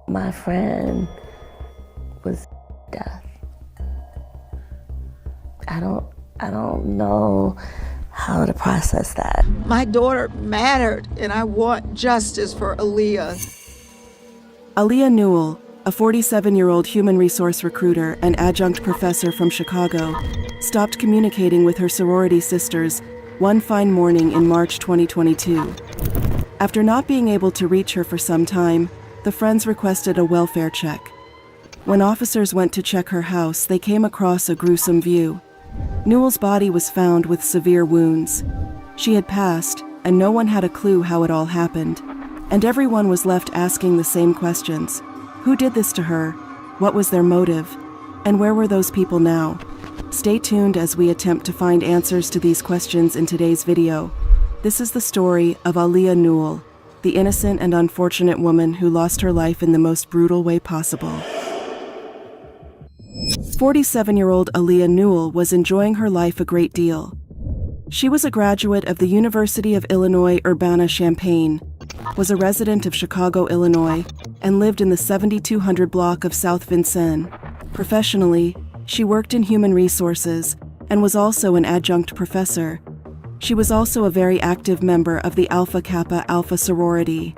My friend was death. I don't know how to process that. My daughter mattered, and I want justice for Aaliyah. Aaliyah Newell, a 47-year-old human resource recruiter and adjunct professor from Chicago, stopped communicating with her sorority sisters one fine morning in March 2022. After not being able to reach her for some time, the friends requested a welfare check. When officers went to check her house, they came across a gruesome view. Newell's body was found with severe wounds. She had passed, and no one had a clue how it all happened. And everyone was left asking the same questions. Who did this to her? What was their motive? And where were those people now? Stay tuned as we attempt to find answers to these questions in today's video. This is the story of Aaliyah Newell, the innocent and unfortunate woman who lost her life in the most brutal way possible. 47-year-old Aaliyah Newell was enjoying her life a great deal. She was a graduate of the University of Illinois Urbana-Champaign, was a resident of Chicago, Illinois, and lived in the 7200 block of South Vincennes. Professionally, she worked in human resources and was also an adjunct professor. She was also a very active member of the Alpha Kappa Alpha sorority.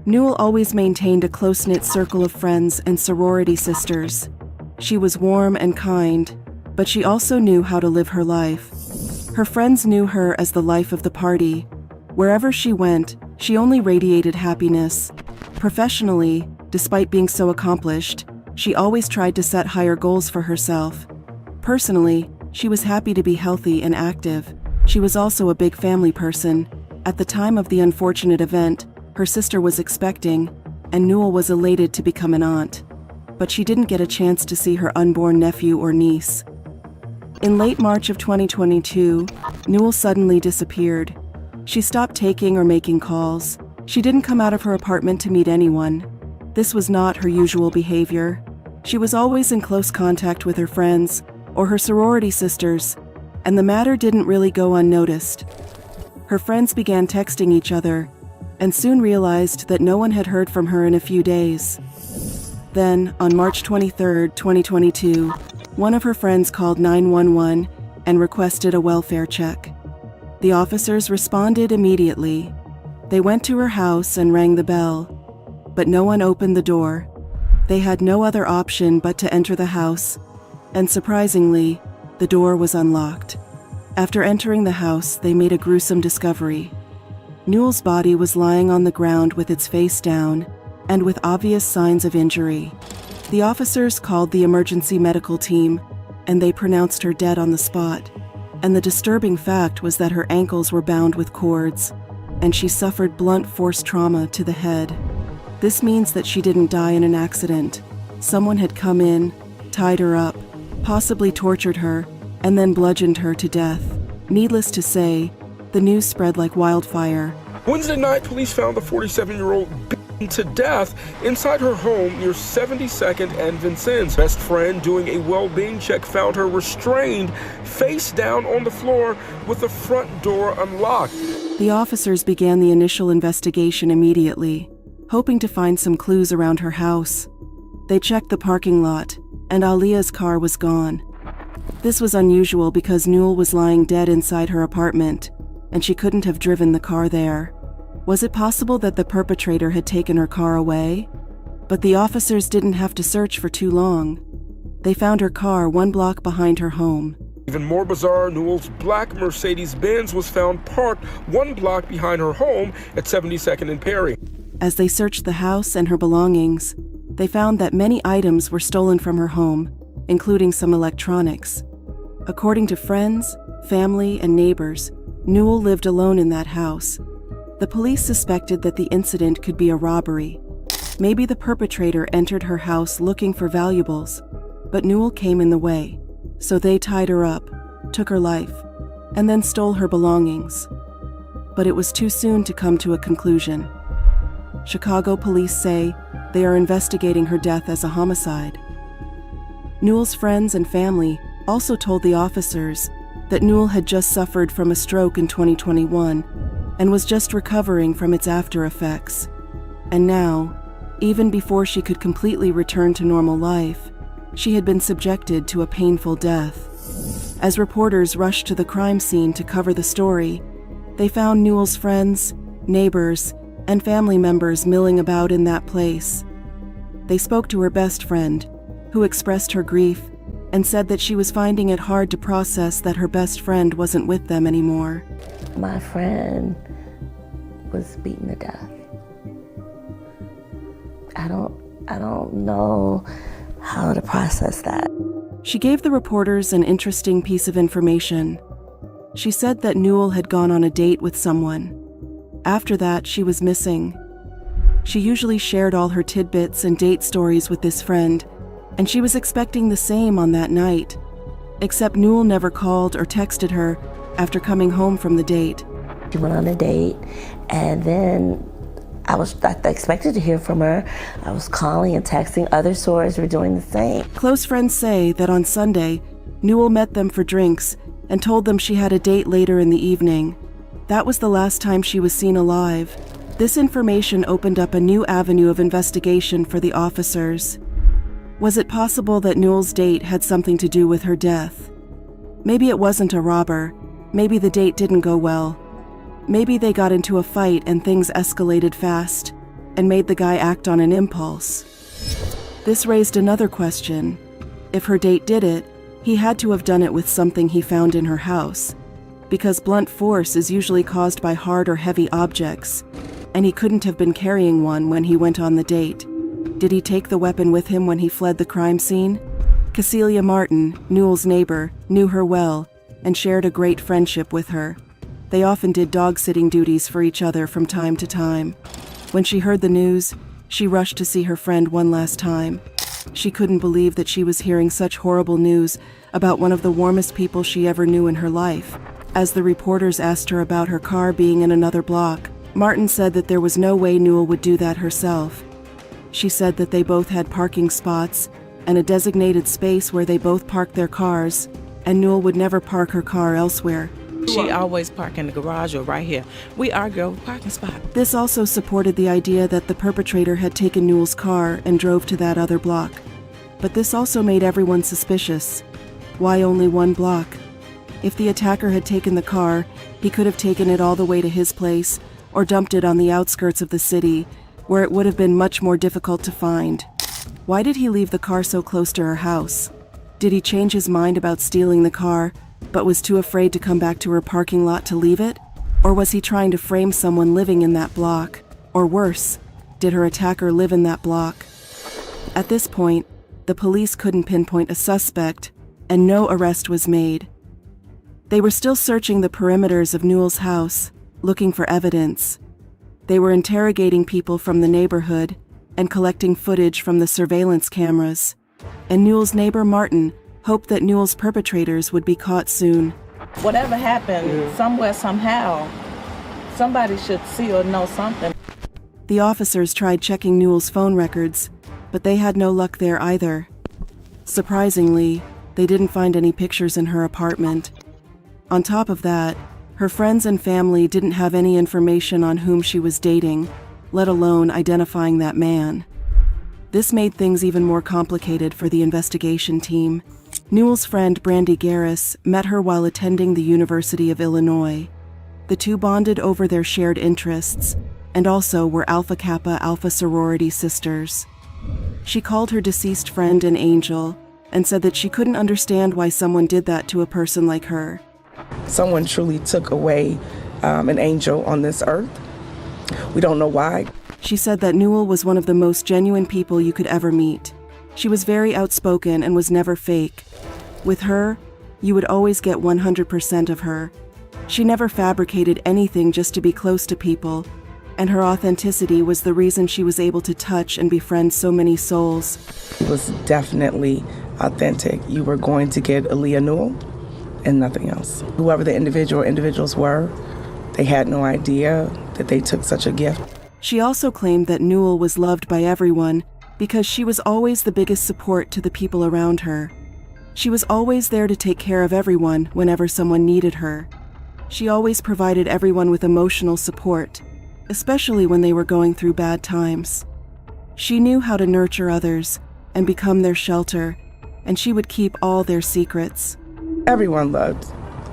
Newell always maintained a close-knit circle of friends and sorority sisters. She was warm and kind, but she also knew how to live her life. Her friends knew her as the life of the party. Wherever she went, she only radiated happiness. Professionally, despite being so accomplished, she always tried to set higher goals for herself. Personally, she was happy to be healthy and active. She was also a big family person. At the time of the unfortunate event, her sister was expecting, and Newell was elated to become an aunt. But she didn't get a chance to see her unborn nephew or niece. In late March of 2022, Newell suddenly disappeared. She stopped taking or making calls. She didn't come out of her apartment to meet anyone. This was not her usual behavior. She was always in close contact with her friends or her sorority sisters, and the matter didn't really go unnoticed. Her friends began texting each other and soon realized that no one had heard from her in a few days. Then, on March 23, 2022, one of her friends called 911 and requested a welfare check. The officers responded immediately. They went to her house and rang the bell, but no one opened the door. They had no other option but to enter the house, and surprisingly, the door was unlocked. After entering the house, they made a gruesome discovery. Newell's body was lying on the ground with its face down, and with obvious signs of injury. The officers called the emergency medical team, and they pronounced her dead on the spot. And the disturbing fact was that her ankles were bound with cords, and she suffered blunt force trauma to the head. This means that she didn't die in an accident. Someone had come in, tied her up, possibly tortured her, and then bludgeoned her to death. Needless to say, the news spread like wildfire. Wednesday night, police found the 47-year-old to death inside her home near 72nd and Vincennes. Best friend doing a well-being check found her restrained, face down on the floor with the front door unlocked. The officers began the initial investigation immediately, hoping to find some clues around her house. They checked the parking lot, and Aaliyah's car was gone. This was unusual because Newell was lying dead inside her apartment, and she couldn't have driven the car there. Was it possible that the perpetrator had taken her car away? But the officers didn't have to search for too long. They found her car 1 block behind her home. Even more bizarre, Newell's black Mercedes-Benz was found parked 1 block behind her home at 72nd and Perry. As they searched the house and her belongings, they found that many items were stolen from her home, including some electronics. According to friends, family, and neighbors, Newell lived alone in that house. The police suspected that the incident could be a robbery. Maybe the perpetrator entered her house looking for valuables, but Newell came in the way, so they tied her up, took her life, and then stole her belongings. But it was too soon to come to a conclusion. Chicago police say they are investigating her death as a homicide. Newell's friends and family also told the officers that Newell had just suffered from a stroke in 2021 and was just recovering from its after effects. And now, Even before she could completely return to normal life, she had been subjected to a painful death. As reporters rushed to the crime scene to cover the story, they found Newell's friends, neighbors, and family members milling about in that place. They spoke to her best friend, who expressed her grief and said that she was finding it hard to process that her best friend wasn't with them anymore. My friend was beaten to death. I don't know how to process that. She gave the reporters an interesting piece of information. She said that Newell had gone on a date with someone. After that, she was missing. She usually shared all her tidbits and date stories with this friend, and she was expecting the same on that night. Except Newell never called or texted her after coming home from the date. She went on a date, and then I expected to hear from her. I was calling and texting. Other sources were doing the same. Close friends say that on Sunday, Newell met them for drinks and told them she had a date later in the evening. That was the last time she was seen alive. This information opened up a new avenue of investigation for the officers. Was it possible that Newell's date had something to do with her death? Maybe it wasn't a robber. Maybe the date didn't go well. Maybe they got into a fight and things escalated fast and made the guy act on an impulse. This raised another question. If her date did it, he had to have done it with something he found in her house, because blunt force is usually caused by hard or heavy objects, and he couldn't have been carrying one when he went on the date. Did he take the weapon with him when he fled the crime scene? Cecilia Martin, Newell's neighbor, knew her well and shared a great friendship with her. They often did dog-sitting duties for each other from time to time. When she heard the news, she rushed to see her friend one last time. She couldn't believe that she was hearing such horrible news about one of the warmest people she ever knew in her life. As the reporters asked her about her car being in another block, Martin said that there was no way Newell would do that herself. She said that they both had parking spots and a designated space where they both parked their cars, and Newell would never park her car elsewhere. She always park in the garage or right here. We argue over parking spot. This also supported the idea that the perpetrator had taken Newell's car and drove to that other block. But this also made everyone suspicious. Why only one block? If the attacker had taken the car, he could have taken it all the way to his place or dumped it on the outskirts of the city, where it would have been much more difficult to find. Why did he leave the car so close to her house? Did he change his mind about stealing the car, but was too afraid to come back to her parking lot to leave it? Or was he trying to frame someone living in that block? Or worse, did her attacker live in that block? At this point, the police couldn't pinpoint a suspect, and no arrest was made. They were still searching the perimeters of Newell's house, looking for evidence. They were interrogating people from the neighborhood and collecting footage from the surveillance cameras. And Newell's neighbor Martin hoped that Newell's perpetrators would be caught soon. Whatever happened, somewhere, somehow, somebody should see or know something. The officers tried checking Newell's phone records, but they had no luck there either. Surprisingly, they didn't find any pictures in her apartment. On top of that, her friends and family didn't have any information on whom she was dating, let alone identifying that man. This made things even more complicated for the investigation team. Newell's friend Brandy Garris met her while attending the University of Illinois. The two bonded over their shared interests, and also were Alpha Kappa Alpha sorority sisters. She called her deceased friend an angel, and said that she couldn't understand why someone did that to a person like her. Someone truly took away an angel on this earth. We don't know why. She said that Newell was one of the most genuine people you could ever meet. She was very outspoken and was never fake. With her, you would always get 100% of her. She never fabricated anything just to be close to people, and her authenticity was the reason she was able to touch and befriend so many souls. It was definitely authentic. You were going to get Aaliyah Newell and nothing else. Whoever the individuals were, they had no idea that they took such a gift. She also claimed that Newell was loved by everyone because she was always the biggest support to the people around her. She was always there to take care of everyone whenever someone needed her. She always provided everyone with emotional support, especially when they were going through bad times. She knew how to nurture others and become their shelter, and she would keep all their secrets. Everyone loved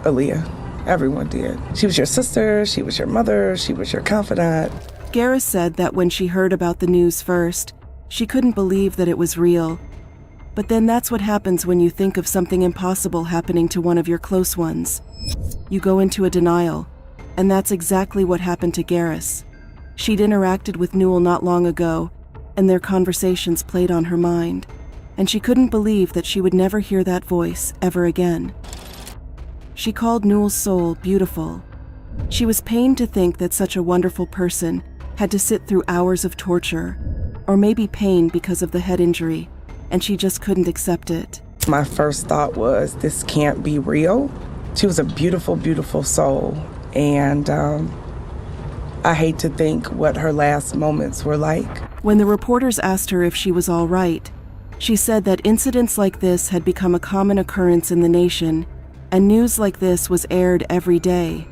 Aaliyah. Everyone did. She was your sister, she was your mother, she was your confidant. Garris said that when she heard about the news first, she couldn't believe that it was real. But then that's what happens when you think of something impossible happening to one of your close ones. You go into a denial, and that's exactly what happened to Garris. She'd interacted with Newell not long ago, and their conversations played on her mind, and she couldn't believe that she would never hear that voice ever again. She called Newell's soul beautiful. She was pained to think that such a wonderful person had to sit through hours of torture, or maybe pain because of the head injury, and she just couldn't accept it. My first thought was, this can't be real. She was a beautiful, beautiful soul, and I hate to think what her last moments were like. When the reporters asked her if she was all right, she said that incidents like this had become a common occurrence in the nation, and news like this was aired every day.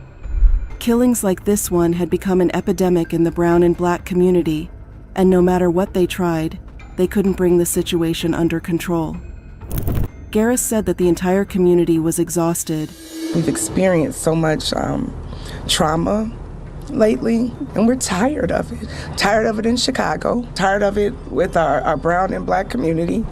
Killings like this one had become an epidemic in the brown and black community, and no matter what they tried, they couldn't bring the situation under control. Garris said that the entire community was exhausted. We've experienced so much trauma lately, and we're tired of it. Tired of it in Chicago, tired of it with our brown and black community.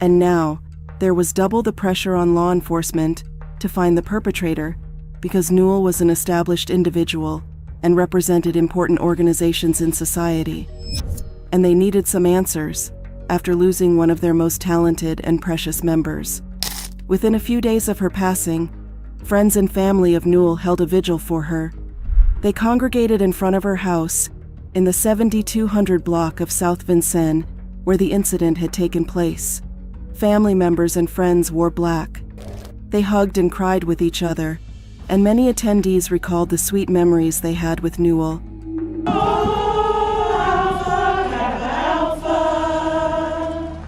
And now, there was double the pressure on law enforcement to find the perpetrator, because Newell was an established individual and represented important organizations in society. And they needed some answers after losing one of their most talented and precious members. Within a few days of her passing, friends and family of Newell held a vigil for her. They congregated in front of her house in the 7200 block of South Vincennes, where the incident had taken place. Family members and friends wore black. They hugged and cried with each other, and many attendees recalled the sweet memories they had with Newell.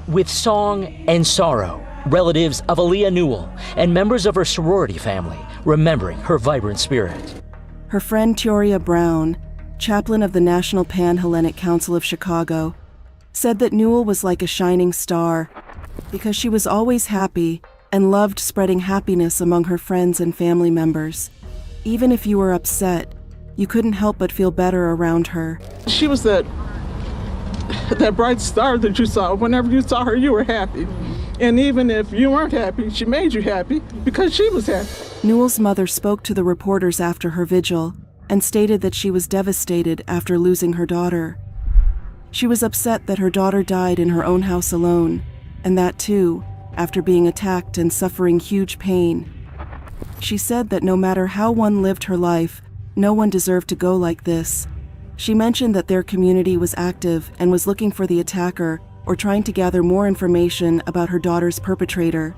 With song and sorrow, relatives of Aaliyah Newell and members of her sorority family remembering her vibrant spirit. Her friend Teoria Brown, chaplain of the National Pan-Hellenic Council of Chicago, said that Newell was like a shining star because she was always happy and loved spreading happiness among her friends and family members. Even if you were upset, you couldn't help but feel better around her. She was that bright star that you saw. Whenever you saw her, you were happy. And even if you weren't happy, she made you happy because she was happy. Newell's mother spoke to the reporters after her vigil and stated that she was devastated after losing her daughter. She was upset that her daughter died in her own house alone, and that too, after being attacked and suffering huge pain. She said that no matter how one lived her life, no one deserved to go like this. She mentioned that their community was active and was looking for the attacker or trying to gather more information about her daughter's perpetrator.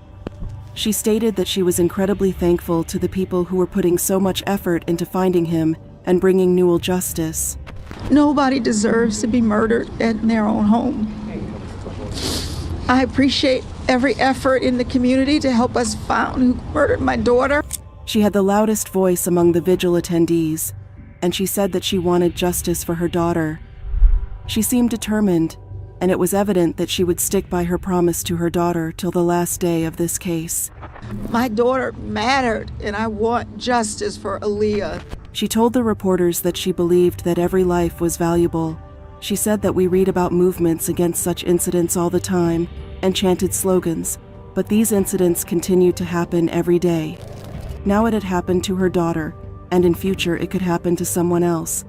She stated that she was incredibly thankful to the people who were putting so much effort into finding him and bringing Newell justice. Nobody deserves to be murdered in their own home. I appreciate every effort in the community to help us find who murdered my daughter. She had the loudest voice among the vigil attendees, and she said that she wanted justice for her daughter. She seemed determined, and it was evident that she would stick by her promise to her daughter till the last day of this case. My daughter mattered, and I want justice for Aaliyah. She told the reporters that she believed that every life was valuable. She said that we read about movements against such incidents all the time and chanted slogans, but these incidents continued to happen every day. Now it had happened to her daughter, and in future it could happen to someone else.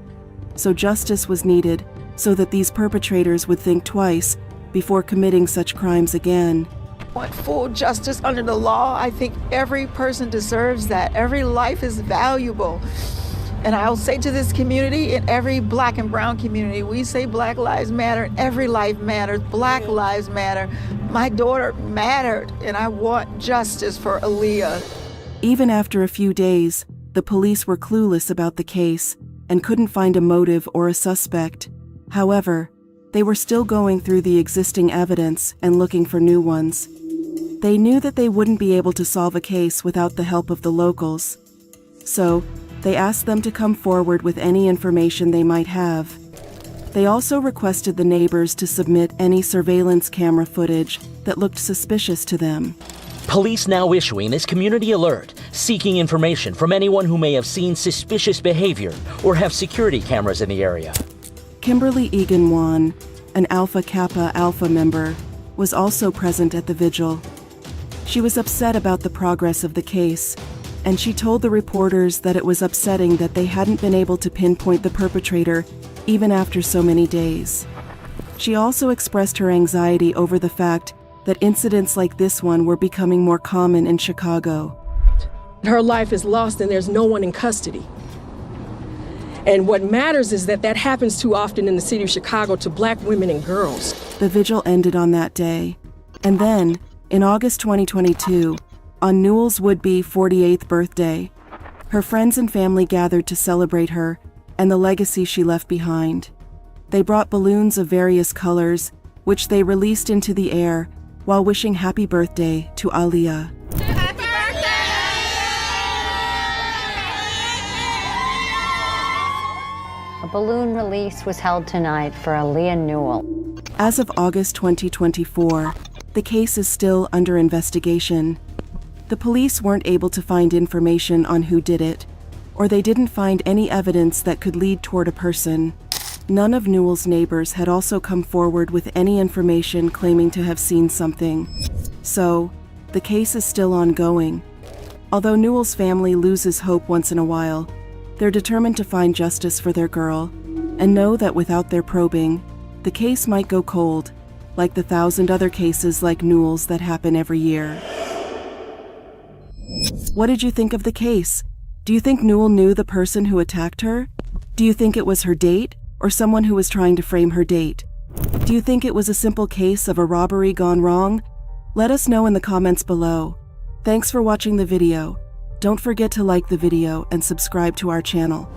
So justice was needed so that these perpetrators would think twice before committing such crimes again. I want full justice under the law. I think every person deserves that. Every life is valuable. And I'll say to this community, in every black and brown community, we say Black Lives Matter, every life matters, Black Lives Matter. My daughter mattered, and I want justice for Aaliyah. Even after a few days, the police were clueless about the case and couldn't find a motive or a suspect. However, they were still going through the existing evidence and looking for new ones. They knew that they wouldn't be able to solve a case without the help of the locals. So, they asked them to come forward with any information they might have. They also requested the neighbors to submit any surveillance camera footage that looked suspicious to them. Police now issuing this community alert, seeking information from anyone who may have seen suspicious behavior or have security cameras in the area. Kimberly Egan-Wan, an Alpha Kappa Alpha member, was also present at the vigil. She was upset about the progress of the case, and she told the reporters that it was upsetting that they hadn't been able to pinpoint the perpetrator even after so many days. She also expressed her anxiety over the fact that incidents like this one were becoming more common in Chicago. Her life is lost and there's no one in custody. And what matters is that happens too often in the city of Chicago to Black women and girls. The vigil ended on that day. And then, in August 2022, on Newell's would-be 48th birthday, her friends and family gathered to celebrate her and the legacy she left behind. They brought balloons of various colors, which they released into the air while wishing happy birthday to Aaliyah. Happy birthday! A balloon release was held tonight for Aaliyah Newell. As of August 2024, the case is still under investigation. The police weren't able to find information on who did it, or they didn't find any evidence that could lead toward a person. None of Newell's neighbors had also come forward with any information claiming to have seen something. So, the case is still ongoing. Although Newell's family loses hope once in a while, they're determined to find justice for their girl and know that without their probing, the case might go cold, like the 1,000 other cases like Newell's that happen every year. What did you think of the case? Do you think Newell knew the person who attacked her? Do you think it was her date or someone who was trying to frame her date? Do you think it was a simple case of a robbery gone wrong? Let us know in the comments below. Thanks for watching the video. Don't forget to like the video and subscribe to our channel.